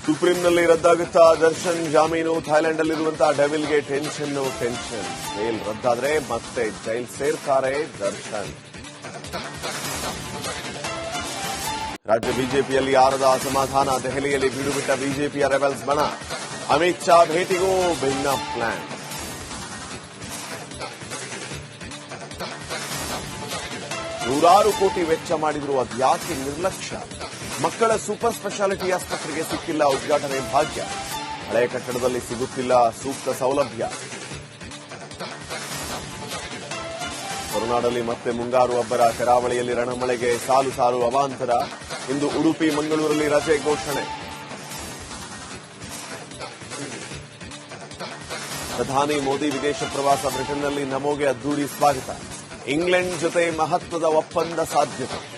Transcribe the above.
ಸುಪ್ರೀಂನಲ್ಲಿ ರದ್ದಾಗುತ್ತಾ ದರ್ಶನ್ ಜಾಮೀನು. ಥೈಲ್ಯಾಂಡ್ನಲ್ಲಿರುವಂತಹ ಡೆವಿಲ್ಗೆ tension. Bale ರದ್ದಾದ್ರೆ ಮತ್ತೆ jail ಸೇರ್ತಾರೆ ದರ್ಶನ್. ರಾಜ್ಯ ಬಿಜೆಪಿಯಲ್ಲಿ ಆರದ ಅಸಮಾಧಾನ. ದೆಹಲಿಯಲ್ಲಿ ಬೀಡುಬಿಟ್ಟ ಬಿಜೆಪಿಯ ರೆಬೆಲ್ಸ್ ಬಣ. ಅಮಿತ್ ಶಾ ಭೇಟಿಗೂ ಭಿನ್ನ ಪ್ಲಾನ್. ನೂರಾರು ಕೋಟಿ ವೆಚ್ಚ ಮಾಡಿದ್ರು ಅದ್ಯಾಕೆ ನಿರ್ಲಕ್ಷ್ಯ? ಮಕ್ಕಳ ಸೂಪರ್ ಸ್ಪೆಷಾಲಿಟಿ ಆಸ್ಪತ್ರೆಗೆ ಸಿಕ್ಕಿಲ್ಲ ಉದ್ಘಾಟನೆ ಭಾಗ್ಯ. ಹಳೆಯ ಕಟ್ಟಡದಲ್ಲಿ ಸಿಗುತ್ತಿಲ್ಲ ಸೂಕ್ತ ಸೌಲಭ್ಯ. ಹೊರನಾಡಲ್ಲಿ ಮತ್ತೆ ಮುಂಗಾರು ಅಬ್ಬರ. ಕರಾವಳಿಯಲ್ಲಿ ರಣಮಳೆಗೆ ಸಾಲು ಸಾಲು ಅವಾಂತರ. ಇಂದು ಉಡುಪಿ ಮಂಗಳೂರಲ್ಲಿ ರಜೆ ಘೋಷಣೆ. ಪ್ರಧಾನಿ ಮೋದಿ ವಿದೇಶ ಪ್ರವಾಸ. ಬ್ರಿಟನ್ನಲ್ಲಿ ನಮೋಗೆ ಅದ್ದೂರಿ ಸ್ವಾಗತ. ಇಂಗ್ಲೆಂಡ್ ಜೊತೆ ಮಹತ್ವದ ಒಪ್ಪಂದ ಸಾಧ್ಯತೆ.